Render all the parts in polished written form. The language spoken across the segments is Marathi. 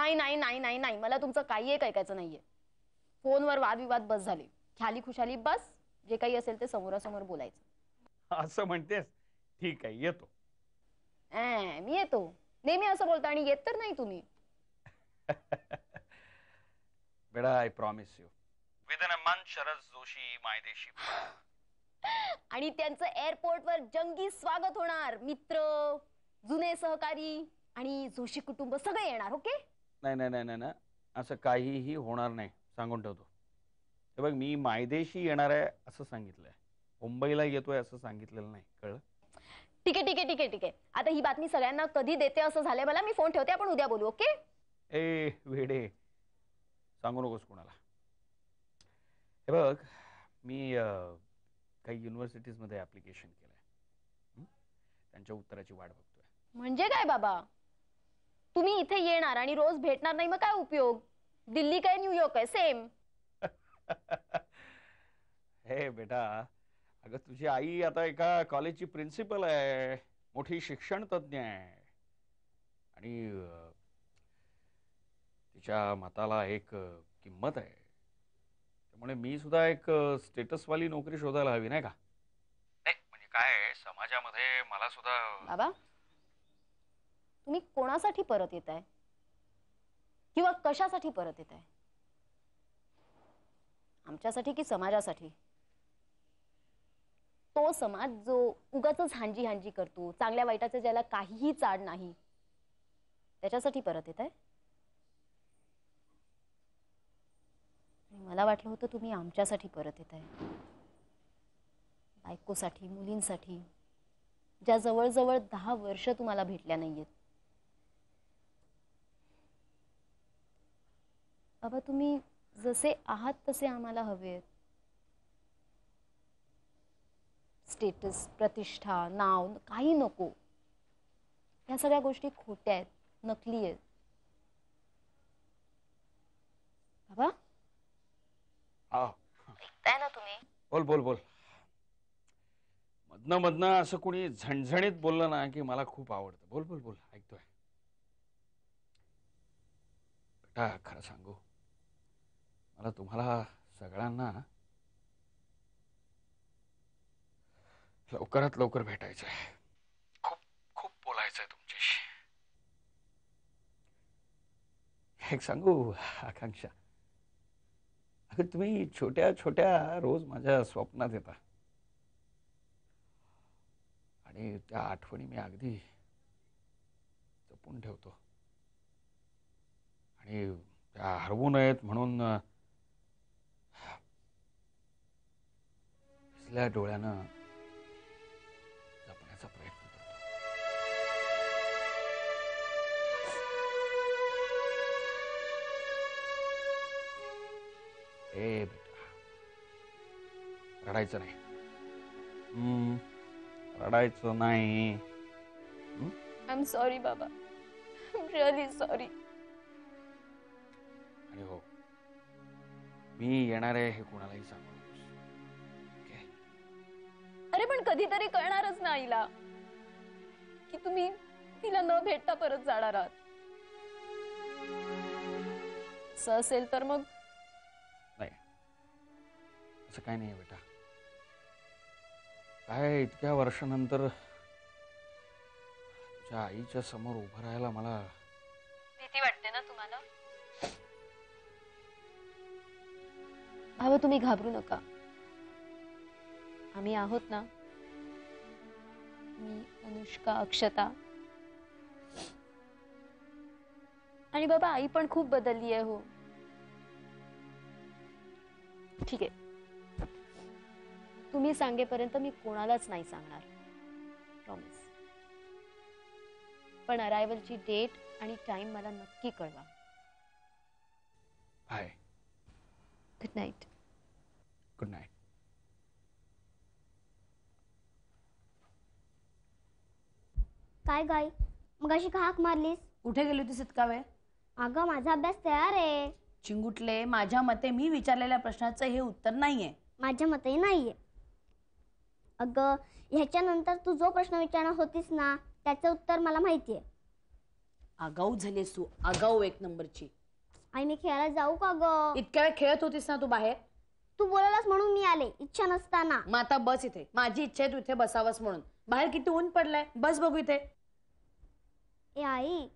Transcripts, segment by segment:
नाही नाही नाही नाही नाही, मला तुमचं काही एक ऐकायचं नाहीये. फोनवर वादविवाद बस झाले. ख्याली खुशाली बस. जे काही असेल ते समोरासमोर बोलायचं. असं म्हणतेस? ठीक आहे, येतो. मी येतो. नेहमी असं बोलता आणि येत तर नाही तुम्ही. बेटा, I promise you, with in a month Sharad Joshi मायदेशी. आणि त्यांचं एअरपोर्टवर जंगी स्वागत होणार. मित्र, जुने सहकारी आणि जोशी कुटुंब सगळे येणार. ओके? नाही नाही नाही नाही, असं काहीही होणार नाही, सांगून ठेवतो. हे बघ, मी मायदेशी येणार आहे असं सांगितलंय, मुंबईला येतोय असं सांगितलेलं नाही, कळलं? ठीक आहे ठीक आहे ठीक आहे ठीक आहे. आता ही बातमी सगळ्यांना कधी देते असं झालंय मला. मी फोन ठेवते, आपण उद्या बोलू. ओके? ए वेडे, सांगू नकोस कोणाला. हे बघ, मी काही युनिव्हर्सिटीजमध्ये ऍप्लिकेशन केलंय, त्यांच्या उत्तराची वाट बघतोय. म्हणजे काय बाबा, तुम्ही इथे येणार आणि रोज भेटणार नाही, मग काय उपयोग? दिल्ली काय न्यूयॉर्क आहे, सेम. हे बेटा, अगं तुझी आई आता एका कॉलेजची प्रिन्सिपल आहे, मोठी शिक्षण तज्ञ आहे, आणि तिच्या मताला एक किंमत आहे. त्यामुळे मी सुद्धा एक स्टेटसवाली नोकरी शोधायला हवी, नाही का? नाही म्हणजे काय, समाजामध्ये मला सुद्धा. बाबा, तुम्ही कोणासाठी परत येताय किंवा कशासाठी परत येताय? आमच्यासाठी की समाजासाठी? तो समाज जो उगाचच हांजी हांजी करतो, चांगल्या वाईटाचे ज्याला काहीही चाड नाही, त्याच्यासाठी परत येताय? मला वाटलं होतं तुम्ही आमच्यासाठी परत येताय, बायकोसाठी, मुलींसाठी, ज्या जवळजवळ 10 वर्ष तुम्हाला भेटल्या नाहीयेत. बाबा, तुम्ही जसे आहात तसे आम्हाला हवेत. स्टेटस, प्रतिष्ठा, नाव काही नको. या सगळ्या गोष्टी खोट्या आहेत, नकली आहेत. बाबा, ऐकताय ना तुम्ही? बोल बोल बोल. मधनं मधनं असं कोणी झणझणीत बोललं ना की मला खूप आवडतं. बोल बोल बोल, ऐकतोय. बेटा, खरं सांगू, मला तुम्हाला सगळ्यांना लवकरात लवकर भेटायचंय. खूप खूप बोलायचंय तुमच्याशी. एक सांगू आकांक्षा, अगं तुम्ही छोट्या छोट्या रोज माझ्या स्वप्नात येता, आणि त्या आठवणी मी अगदी जपून ठेवतो, आणि त्या हरवू नयेत म्हणून भिजल्या डोळ्यानं जपण्याचा प्रयत्न करतो. ए बेटा, रडायचं नाही. रडायचं नाही. आय एम सॉरी बाबा, आय एम रिअली सॉरी. आणि हो, मी येणार आहे हे कोणालाही सांगू नकोस. अरे पण कधीतरी कळणारच ना आईला की तुम्ही तिला न भेटता परत जाणार आहात. असं असेल तर मग नाही, असं काय नाही बेटा. काय इतक्या वर्षानंतर तुझ्या आईच्या समोर उभं राहायला मला भीती वाटते ना तुम्हाला? भाऊ, तुम्ही घाबरू नका, आम्ही आहोत ना. मी, अनुष्का, अक्षता, आणि बाबा आई पण खूप बदलली आहे. हो ठीक आहे, तुम्ही सांगेपर्यंत मी कोणालाच नाही सांगणार, प्रॉमिस. पण अरायवलची डेट आणि टाइम मला नक्की कळवा. Bye. Good night. Good night. काय गाय, मगाशी का हाक मारलीस? कुठे गेली होतीस इतका वेळ? अगं, माझा अभ्यास तयार आहे. चिंगुटले, माझ्या मते मी विचारलेल्या प्रश्नाचं हे उत्तर नाहीये. माझ्या मते नाहीये. अगं, ह्याच्यानंतर तू जो प्रश्न विचारणार होतीस ना, त्याचं उत्तर मला माहितीये. आगाऊ झालीस तू, आगाऊ एक नंबरची. आई मी खेळायला जाऊ का ग? इतक्या वेळ खेळत होतीस ना तू बाहेर. तू बोलायलास म्हणून मी आले, इच्छा नसताना. मग आता बस इथे. माझी इच्छा आहे तू इथे बसावंस म्हणून. बाहेर किती ऊन पडलंय, बस बघू इथे. ए आई,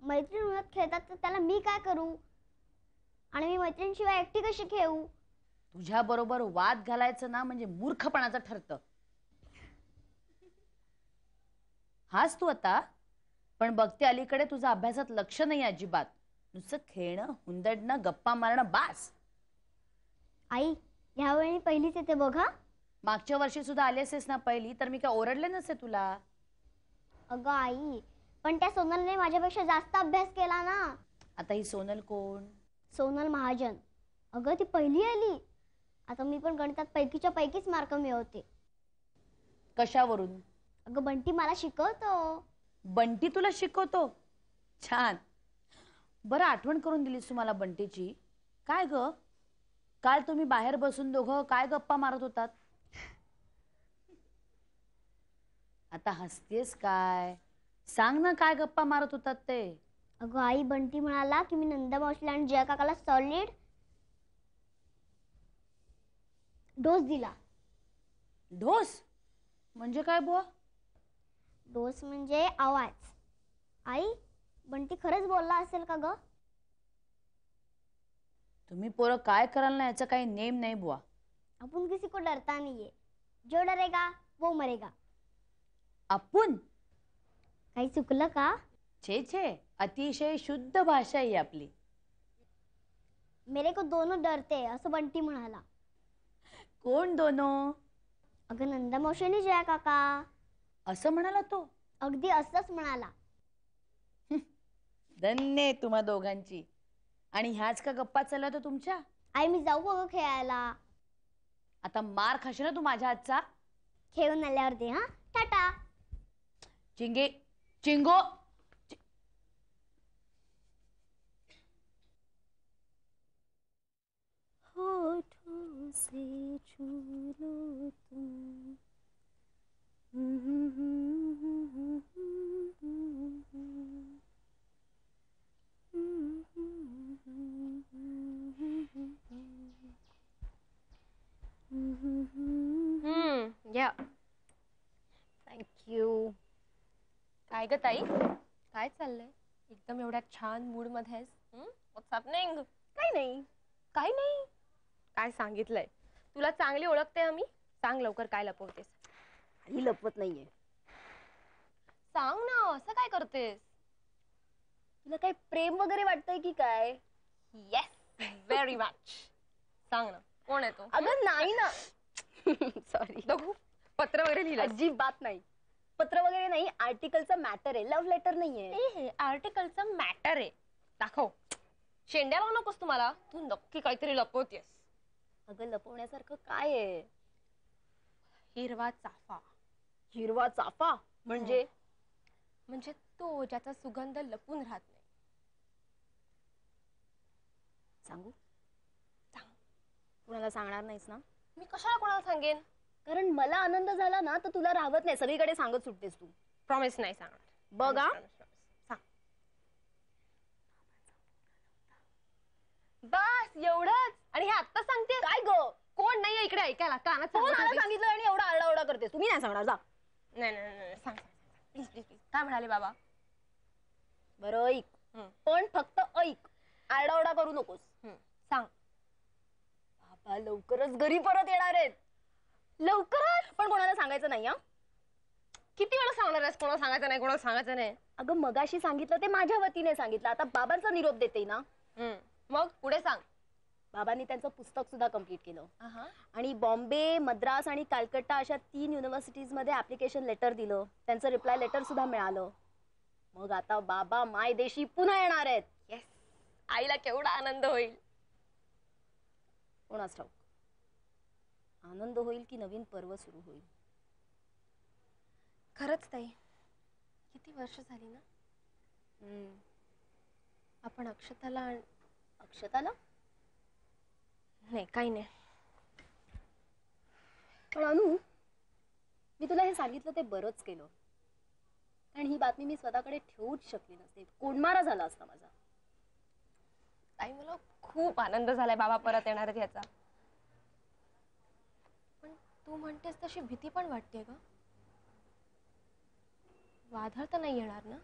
मैत्रीण उन्हात खेळतात तर त्याला मी काय करू? आणि मी मैत्रिणीशिवाय एकटी कशी खेळू? तुझ्या बरोबर वाद घालायचं ना म्हणजे मूर्खपणाचं ठरतं. हाच तू आता, पण बघते अलीकडे तुझं अभ्यासात लक्ष नाही अजिबात. नुसतं खेळणं, हुंदडणं, गप्पा मारणं बास. आई, ह्यावेळी मी पहिलीच येते बघ. हा, मागच्या वर्षी सुद्धा आली असेस ना पहिली, तर मी काय ओरडले नसते तुला. अगं आई, पण त्या सोनलने माझ्यापेक्षा जास्त अभ्यास केला ना. आता ही सोनल कोण? सोनल महाजन. अगं ती पहिली आली. आता मी पण गणितात पैकीच्या पैकीच मार्क मिळवते. कशावरून? अगं बंटी मला शिकवतो. बंटी तुला शिकवतो? छान. बरं आठवण करून दिलीस तुम्हाला बंटीची. काय ग, काल तुम्ही बाहेर बसून दोघं काय गप्पा मारत होतात? आता हसतेस काय? सांग ना काय गप्पा मारत होतात ते. अगं आई, बंटी म्हणाला की मी नंदा मावशीला आणि जया काकाला सॉलिड डोस दिला. ढोस म्हणजे काय बुवा? डोस म्हणजे आवाज. आई, बंटी खरंच बोलला असेल का ग? तुम्ही पोरं काय कराल ना याचा काही नेम नाही बुवा. आपण किसी को डरता नहीं है, जो डरेगा वो मरेगा. आपण? काही चुकलं का? छे छे, अतिशय शुद्ध भाषा आहे आपली. मेरे को दोनों डरते असं बंटी म्हणाला. कोण दोनों? अगं नंदा मावशी आणि जया काका. असं म्हणाला तो? अगदी असंच म्हणाला. धन्य आहे तुम्हा दोघांची. आणि ह्याच का गप्पा चालल्या होत्या तुमच्या? आई मी जाऊ का ग खेळायला? आता मार खाशील ना तू माझ्या हातचा. खेळून आल्यावर दे. हा, टाटा. चिंगे चिंगो. होठों से छू लो तुम. या थँक्यू. काय ग ताई, काय चाललंय? एकदम एवढ्या छान मूड मध्ये आहेस? व्हॉट्स हॅपनिंग? काय नाही, काय नाही. काय सांगितलंय तुला? चांगली ओळखते आम्ही. सांग लवकर, काय लपवतेस? काही लपवत नाहीये. सांग ना, असं काय करतेस? तुला काही प्रेम वगैरे वाटतंय की काय? Yes, very much. सांग ना, कोण आहे तो? अगं नाही ना. सॉरी, बघू, पत्र वगैरे लिहिलं? अजिबात नाही. पत्र वगैरे नाही, आर्टिकलचा मॅटर आहे, लव्ह लेटर नाहीये. आर्टिकलचा मॅटर आहे. दाखव. शेंड्या लावू नकोस तुम्हाला. तू नक्की काहीतरी लपवतेस. अगं लपवण्यासारखं काय आहे? हिरवा चाफा. हिरवा चाफा म्हणजे? म्हणजे तो ज्याचा सुगंध लपून राहत नाही. सांगू? सांग. कुणाला सांगणार नाहीस ना? मी कशाला कोणाला सांगेन? कारण मला आनंद झाला ना तर तुला राहत नाही, सगळीकडे सांगत सुटतेस तू. प्रॉमिस नाही सांगणार. बघा, सांग. बस एवढंच? आणि हे आत्ता सांगते? काय ग? कोण नाही इकडे ऐकायला? कानात कोण आला सांगितलं? सांगितलं आणि एवढा आरडाओरडा करतेस? तुम्ही नाही सांगणार, जा. नाही नाही नाही, सांग प्लीज प्लीज प्लीज. काय म्हणाले बाबा? बरं ऐक, पण फक्त ऐक, आरडाओरडा करू नकोस. सांग. बाबा लवकरच घरी परत येणार आहेत. लवकरच? पण कोणाला सांगायचं नाही. हा, किती वेळा सांगणार आहेस? कोणाला सांगायचं नाही, कोणाला सांगायचं नाही? अगं मगाशी सांगितलं ते माझ्या वतीने सांगितलं, आता बाबांचा निरोप देते ना. मग पुढे सांग. बाबांनी त्यांचं पुस्तक सुद्धा कम्प्लीट केलं आणि बॉम्बे, मद्रास आणि कलकत्ता अशा 3 युनिव्हर्सिटीज मध्ये ऍप्लिकेशन लेटर दिलं. त्यांचं रिप्लाय लेटर सुद्धा मिळालं. मग आता बाबा मायदेशी पुन्हा येणार आहेत. येस, आईला केवढा आनंद होईल. कोणास ठाऊक, आनंद होईल की नवीन पर्व सुरू होईल. खरंच ताई, किती वर्ष झाली ना आपण अक्षताला. अक्षताला? नाही, काही नाही. पण अनु, मी तुला हे सांगितलं ते बरंच केलं. आणि ही बातमी मी स्वतःकडे ठेवूच शकली नसते. कोंडमारा झाला असता माझा. ताई मला खूप आनंद झालाय बाबा परत येणार आहेत याचा. पण तू म्हणतेस तशी भीती पण वाटते ग. वादळ तर नाही येणार ना?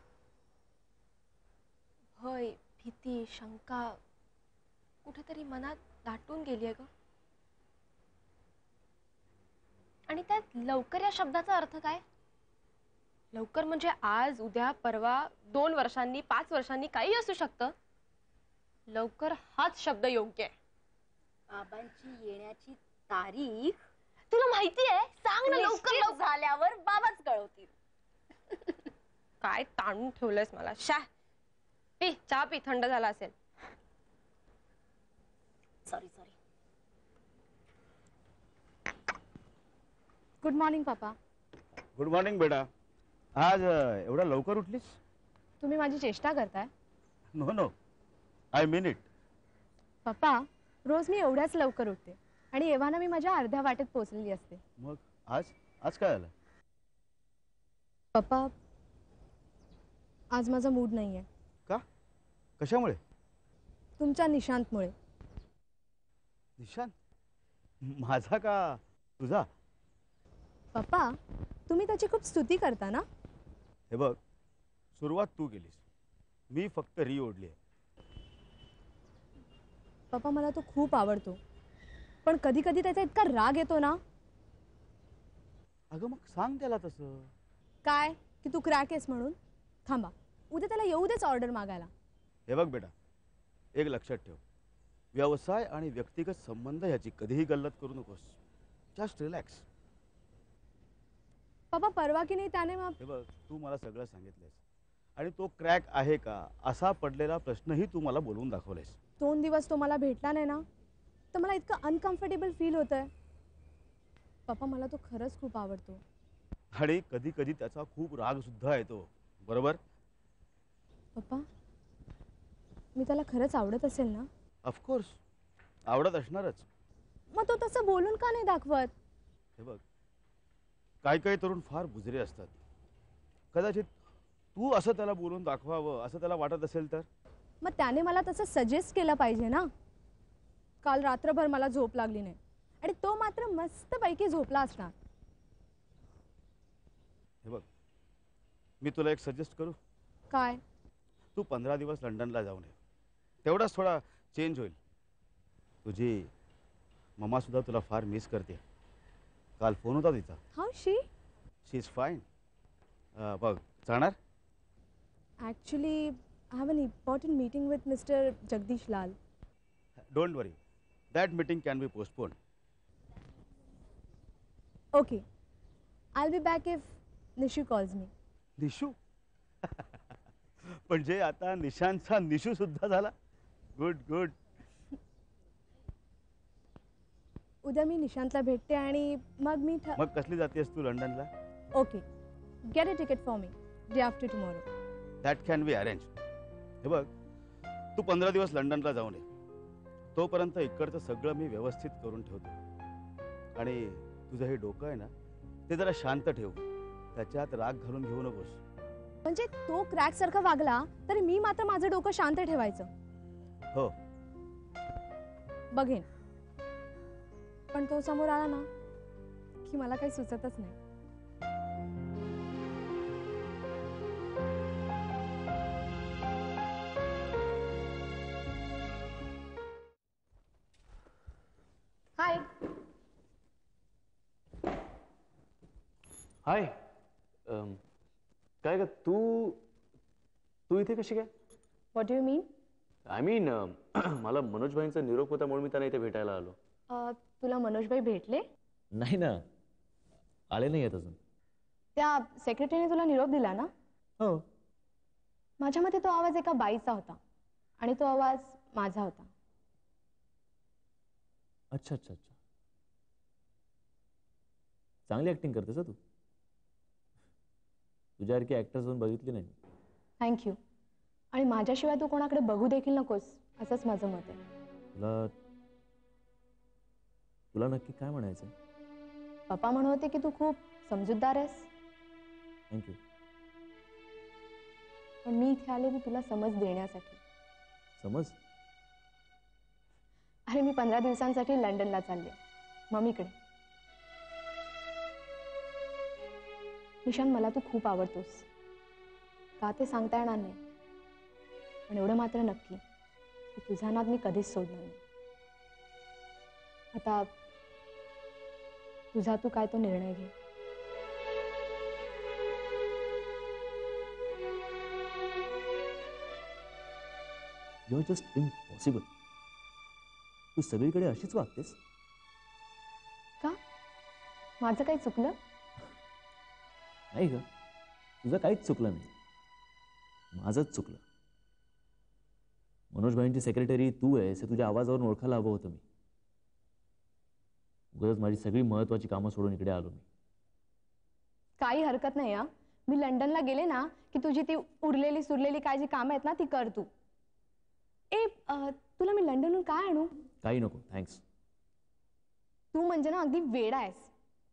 भय, भीती, शंका कुठेतरी मनात दाटून गेलीये ग. आणि त्यात लवकर या शब्दाचा अर्थ काय? लवकर म्हणजे आज, उद्या, परवा, 2 वर्षांनी, 5 वर्षांनी काही असू शकतं. लवकर हाच शब्द योग्य आहे. बाबांची येण्याची तारीख तुला माहिती आहे? सांग ना लवकर. निश्चित झाल्यावर बाबाच कळवतील. काय ताणून ठेवलंयस मला. पी चहा पी, थंड झाला असेल. सॉरी. गुड मॉर्निंग पापा. गुड मॉर्निंग बेटा. आज एवढा लवकर उठलीस? तुम्ही माझी चेष्टा करताय? No, I mean it. पप्पा, रोज मी एवढ्याच लवकर उठते आणि एव्हाना मी माझ्या अर्ध्या वाटेत पोहोचलेली असते. मग आज काय आलं? पप्पा, आज माझा मूड नाहीये. का? कशामुळे? तुमच्या निशांतमुळे. निशांत? माझा का तुझा? पप्पा, तुम्ही त्याची खूप स्तुती करता ना? हे बघ, सुरुवात तू केलीस, मी फक्त ओढली आहे. पप्पा, मला तो खूप आवडतो, पण कधी कधी त्याचा इतका राग येतो ना. अगं मग सांग त्याला तसं. काय की तू क्रॅक आहेस म्हणून? थांबा, उद्या त्याला येऊ देच ऑर्डर मागायला. हे बघ बेटा, एक लक्षात ठेव, व्यवसाय आणि व्यक्तिगत संबंध ह्याची कधीही गल्लत करू नकोस. Just relax. पप्पा, परवा की नाही त्याने हे बघ, तू मला सगळं सांगितलंयस आणि तो क्रॅक आहे का असा पडलेला प्रश्नही तू मला बोलवून दाखवलायस. 2 दिवस तो मला भेटला नाही ना, तर मला इतकं अनकम्फर्टेबल फील होतंय. पप्पा, मला तो खरंच खूप आवडतो. आणि कधी कधी त्याचा खूप राग सुद्धा येतो, बरोबर? पप्पा, मी त्याला खरंच आवडत असेल ना? ऑफकोर्स आवडत असणारच. मग तो तसं बोलून का नाही दाखवत? हे बघ, काही तरुण फार बुजरे असतात. कदाचित तू असं त्याला बोलून दाखवावं असं त्याला वाटत असेल तर. मग त्याने मला तसं सजेस्ट केलं पाहिजे ना. काल रात्रभर मला झोप लागली नाही आणि तो मात्र मस्तपैकी झोपला असणार. हे बघ, मी तुला एक सजेस्ट करू? काय? तू 15 दिवस लंडनला जाऊन ये, तेवढाच थोडा चेंज होईल. तुझी मम्मा सुद्धा तुला फार मिस करते. काल फोन होता तिचा. How she? She is fine. बघ, जाणार? Actually I have an important meeting with mister Jagdish Lal. Don't worry, that meeting can be postponed. Okay, I will be back if Nishu calls me. Nishu? म्हणजे आता निशांतचा निशू सुद्धा झाला. गुड. उद्या मी निशांतला भेटते आणि मग मी मग कसली जातेस तू लंडनला? Okay, get a ticket for me day after tomorrow. That can be arrange. हे बघ, तू 15 दिवस लंडनला जाऊन ये, तोपर्यंत इकडचं सगळं मी व्यवस्थित करून ठेवतो. आणि तुझं हे डोकं आहे ना, ते जरा शांत ठेव. त्याच्यात राग घालून घेऊ नकोस. म्हणजे तो क्रॅक सारखा वागला तरी मी मात्र माझं डोकं शांत ठेवायचं. हो. बघेन, पण तो समोर आला ना की मला काही सुचतच नाही. हाय. हाय. काय ग, तू इथे कशी काय? What do you mean? I mean मला मनोज भाईंचा निरोप होता म्हणून मी त्यांना इथे भेटायला आलो. तुला मनोजभाई भेटले? नाही ना, आले नाही आहेत अजून. त्या सेक्रेटरीने तुला निरोप दिला ना? हो. माझ्या मते तो आवाज एका बाईचा होता आणि तो आवाज माझा होता. अच्छा. चांगली ऍक्टिंग करतेस तू. तुझ्यासारखी ऍक्टर्स अजून बघितली नाही. थँक्यू. आणि माझ्याशिवाय तू कोणाकडे बघू देखील नकोस असंच माझं मत आहे. तुला नक्की काय म्हणायचं? पप्पा म्हणत होते की तू खूप समजूतदार आहेस. थँक्यू. पण मी इथे आले ती तुला समज देण्यासाठी. समज. अरे मी 15 दिवसांसाठी लंडनला चालले, मम्मीकडे. निशान, मला तू खूप आवडतोस. का ते सांगता येणार नाही, पण एवढं मात्र नक्की की तुझा नाद मी कधीच सोडणार नाही. आता तुझा तू काय तो निर्णय घे. You are just impossible. तू सगळीकडे अशीच वागतेस. का? माझं काही चुकलं? नाही ग, तुझं काहीच चुकलं नाही, माझंच चुकलं. मनोज भाईंची सेक्रेटरी तू आहेस हे तुझ्या आवाजावरून ओळखायला हवं होतं मी. उगाच माझी सगळी महत्वाची कामं सोडून इकडे आलो मी. काही हरकत नाही हा. मी लंडनला गेले ना की तुझी ती उरलेली सुरलेली काय जी कामं आहेत ना ती कर तू. तुला मी लंडनहून काय आणू? काही नको, थँक्स. तू म्हणजे ना अगदी वेडा आहेस.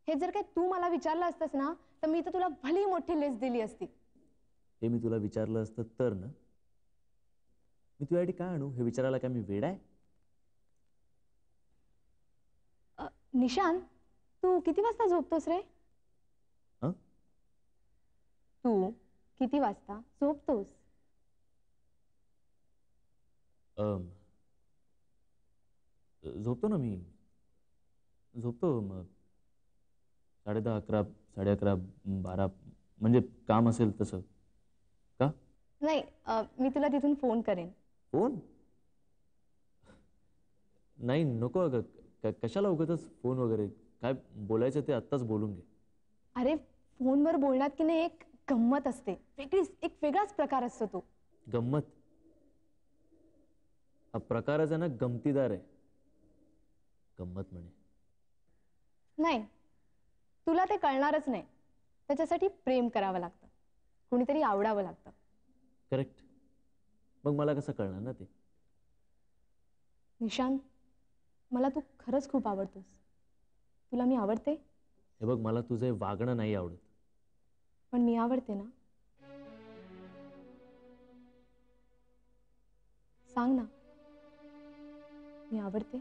हे जर काय तू मला विचारलं असतंस ना तर मी तर तुला भली मोठी लिस्ट दिली असती. हे मी तुला विचारलं असतं तर ना. मी तुझ्यासाठी काय आणू हे विचारायला काय मी वेडा आहे? निशान, तू किती वाजता झोपतोस रे? हं? तू किती वाजता झोपतोस? झोपतो ना मी. झोपतो मग 10:30, 11, 11:30, 12, म्हणजे काम असेल तसं. का? नाही, मी तुला तिथून फोन करेन. फोन? नाही नको अगं. कशाला उगाचच फोन वगैरे. काय बोलायचं ते आत्ताच बोलून घे. अरे फोनवर बोलण्यात की नाही एक गंमत असते, वेगळीच, एक वेगळाच प्रकार असतो तो. गंमत? हा प्रकारच आहे ना गमतीदार आहे. गंमत म्हणे. नाही, तुला ते कळणारच नाही. त्याच्यासाठी प्रेम करावं लागतं, कुणीतरी आवडावं लागतं. करेक्ट. मग मला कसं कळणार ना ते? निशांत, मला तू खरंच खूप आवडतोस. तुला मी आवडते? हे बघ, मला तुझं हे वागणं नाही आवडत. पण मी आवडते ना. सांग ना, मी आवडते?